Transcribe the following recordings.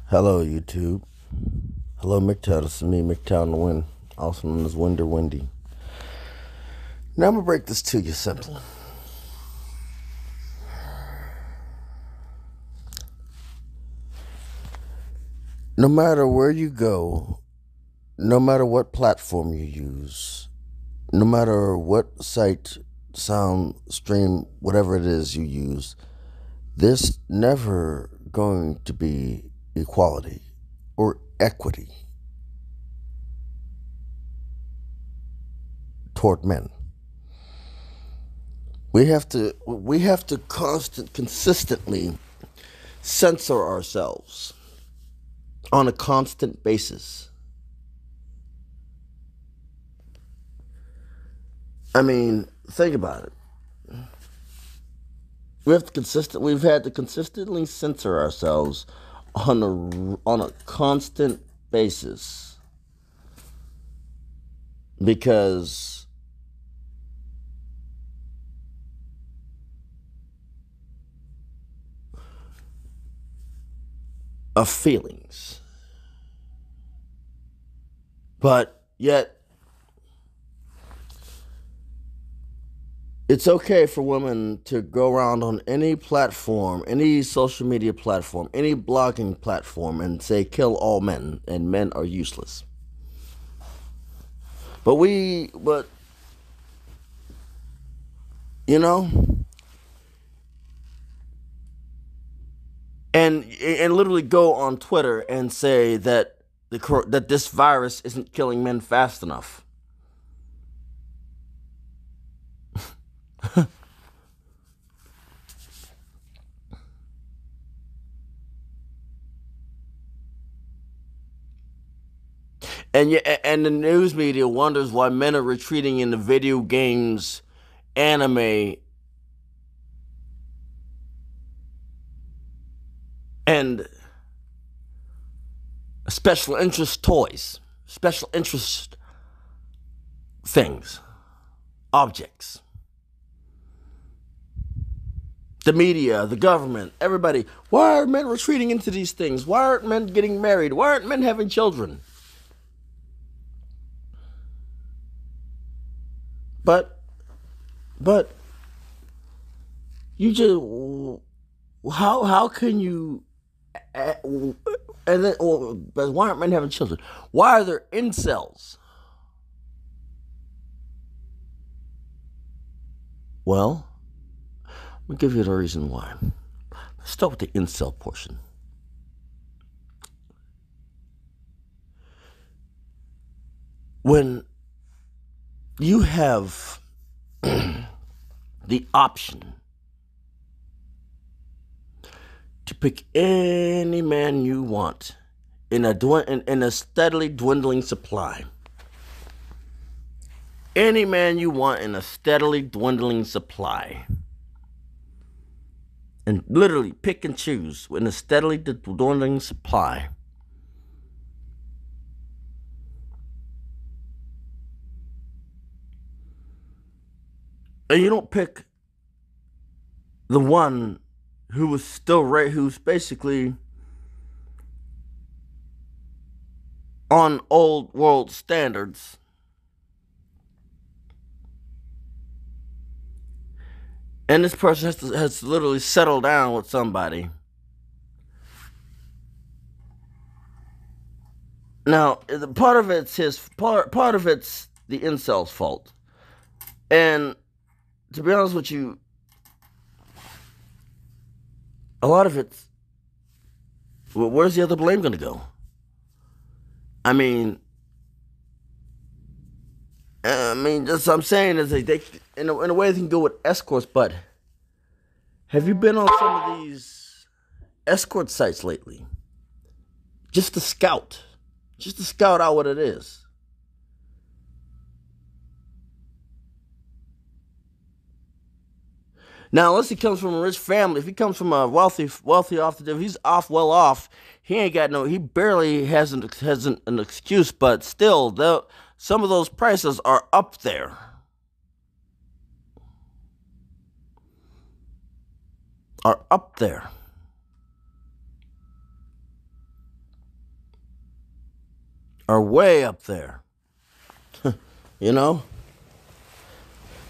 Hello, YouTube. Hello, McTown. This is me, McTown the Wind, also known as Winder Windy. Now I'm gonna break this to you simply. No matter where you go, no matter what platform you use, no matter what site, sound, stream, whatever it is you use, there's never going to be equality or equity toward men. We have to consistently censor ourselves on a constant basis. I mean, think about it. We've had to consistently censor ourselves on a constant basis because of feelings. But yet it's okay for women to go around on any platform, any social media platform, any blogging platform and say kill all men and men are useless. But you know, and literally go on Twitter and say that that this virus isn't killing men fast enough. And the news media wonders why men are retreating into video games, anime, and special interest toys, special interest things, objects. The media, the government, everybody. Why are men retreating into these things? Why aren't men getting married? Why aren't men having children? But, but you just how can you? And then, but why aren't men having children? Why are there incels? Well, I'm gonna give you the reason why. Let's start with the incel portion. When you have the option to pick any man you want in a steadily dwindling supply, any man you want in a steadily dwindling supply, and literally pick and choose in a steadily dwindling supply. And you don't pick the one who was still right, who's basically on old world standards. And this person has to literally settle down with somebody. Now, part of it's part of it's the incel's fault. And to be honest with you, a lot of it's, well, where's the other blame going to go? I mean, just what I'm saying is they in a way they can go with escorts, but have you been on some of these escort sites lately? Just to scout out what it is. Now, unless he comes from a rich family, if he comes from a wealthy off, if he's well off, he barely has an excuse. But still, some of those prices are up there. Are up there. are way up there. You know?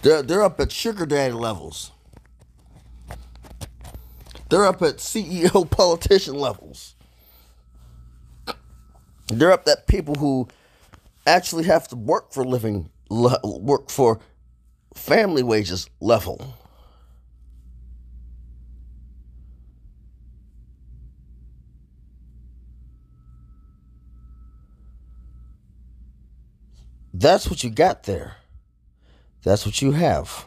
They're up at sugar daddy levels. They're up at CEO politician levels. They're up at people who actually have to work for living, work for family wages level. That's what you got there. That's what you have.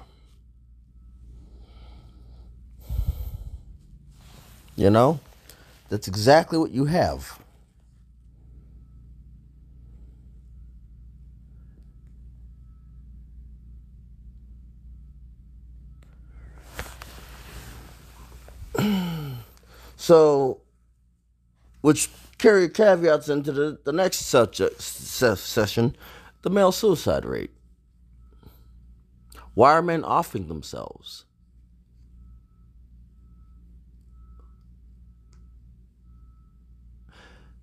You know? That's exactly what you have. So, which carry caveats into the next subject session, the male suicide rate. Why are men offing themselves?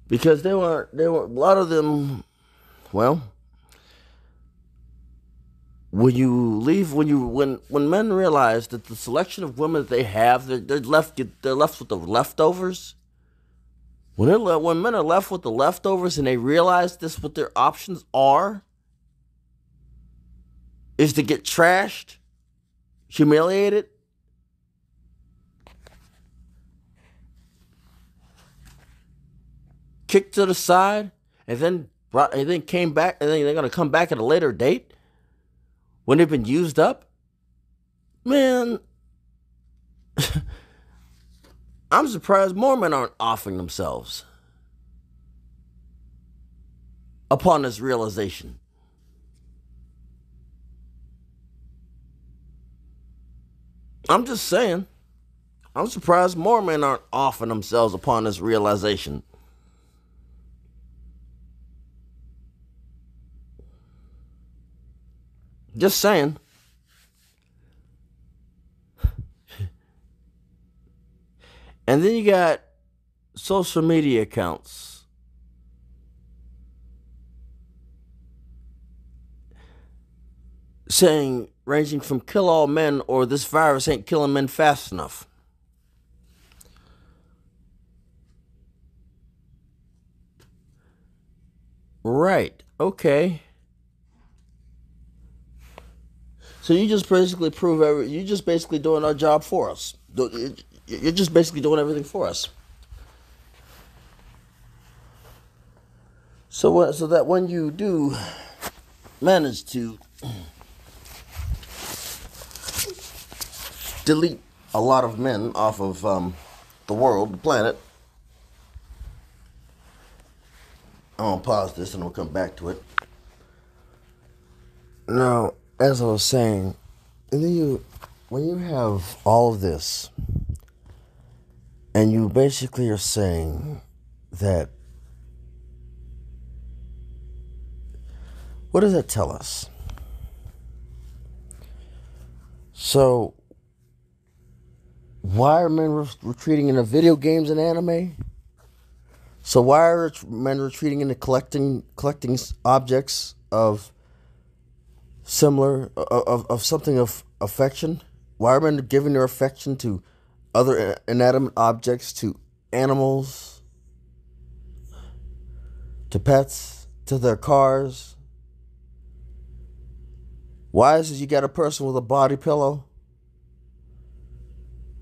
Because they were a lot of them, well, when men realize that the selection of women that they have, they're left with the leftovers. When men are left with the leftovers and they realize this, what their options are is to get trashed, humiliated, kicked to the side, and then came back, and then they're gonna come back at a later date when they've been used up. Man, I'm surprised more men aren't offing themselves upon this realization. I'm just saying. I'm surprised more men aren't offing themselves upon this realization. Just saying. And then you got social media accounts saying, ranging from kill all men or this virus ain't killing men fast enough. Right. Okay. So you just basically you're just basically doing our job for us. You're just basically doing everything for us. So that when you do manage to delete a lot of men off of the world, the planet. I'm gonna pause this and we'll come back to it. Now, as I was saying, and then when you have all of this, and you basically are saying that, what does that tell us? So, why are men retreating into video games and anime? So why are men retreating into collecting objects of similar of something of affection? Why are men giving their affection to other inanimate objects, to animals, to pets, to their cars? Why is it you got a person with a body pillow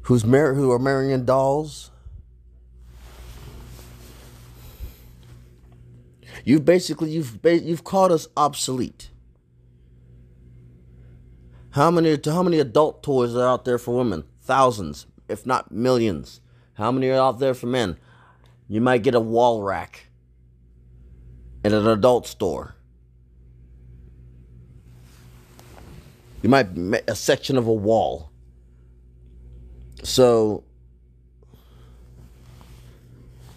who are marrying dolls? You've called us obsolete. How many adult toys are out there for women? Thousands, if not millions. How many are out there for men? You might get a wall rack at an adult store. You might a section of a wall. So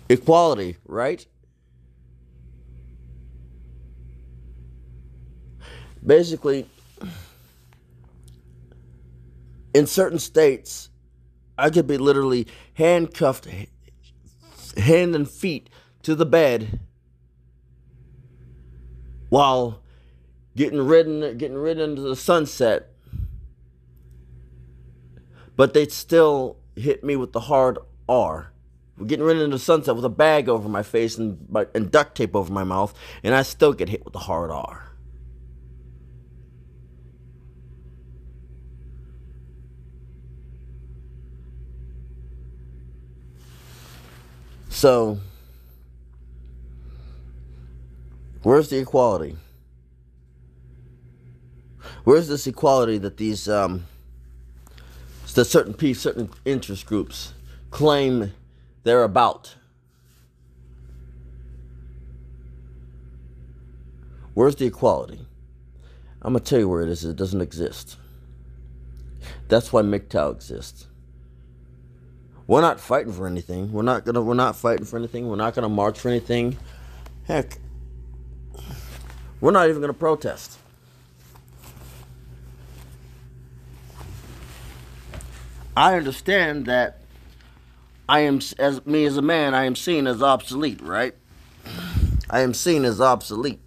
equality, right? Basically, in certain states, I could be literally handcuffed, hand and feet to the bed, while getting ridden into the sunset, but they'd still hit me with the hard R. We're getting rid into the sunset with a bag over my face and duct tape over my mouth, and I still get hit with the hard R. So, where's the equality? Where's this equality that these that certain interest groups claim they're about? Where's the equality? I'm gonna tell you where it is. It doesn't exist. That's why MGTOW exists. We're not fighting for anything. We're not fighting for anything. We're not gonna march for anything. Heck, we're not even gonna protest. I understand that as a man, I am seen as obsolete, right? I am seen as obsolete.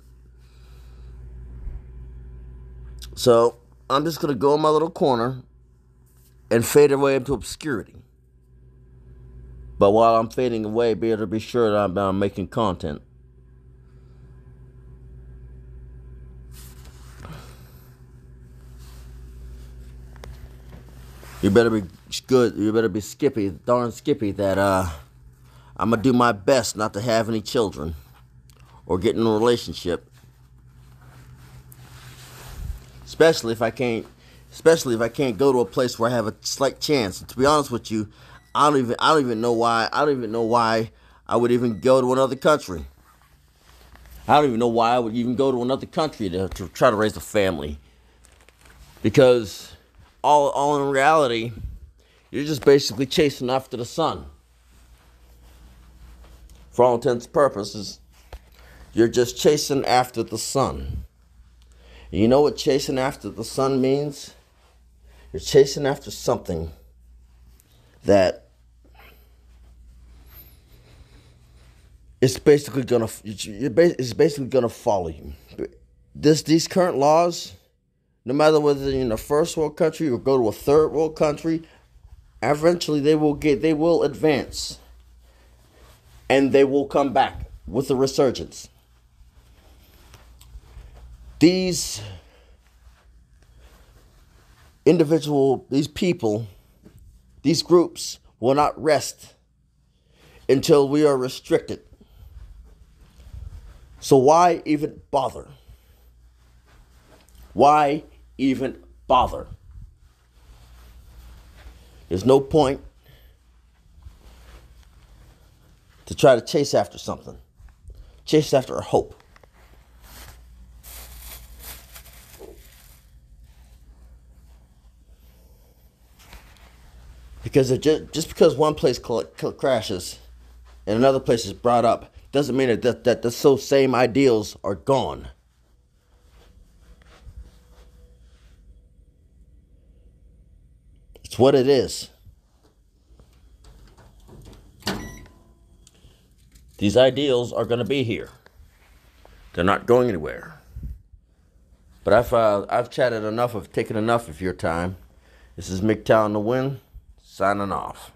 So I'm just gonna go in my little corner and fade away into obscurity. But while I'm fading away, be able to be sure that I'm making content. You better be good. You better be darn Skippy, that I'm gonna do my best not to have any children or get in a relationship. Especially if I can't go to a place where I have a slight chance. And to be honest with you, I don't even know why I would even go to another country. I don't even know why I would even go to another country to try to raise a family. Because all in reality, you're just basically chasing after the sun. For all intents and purposes, you're just chasing after the sun. And you know what chasing after the sun means? You're chasing after something that is basically gonna follow you. These current laws, no matter whether you're in a first world country or go to a third world country, eventually they will advance, and they will come back with a resurgence. These people, these groups will not rest until we are restricted. So why even bother? Why even bother? There's no point to try to chase after something. Chase after a hope. Because just because one place crashes and another place is brought up doesn't mean that those same ideals are gone. It's what it is. These ideals are going to be here. They're not going anywhere. But I've chatted enough, taken enough of your time. This is MGTOW in the Wind, signing off.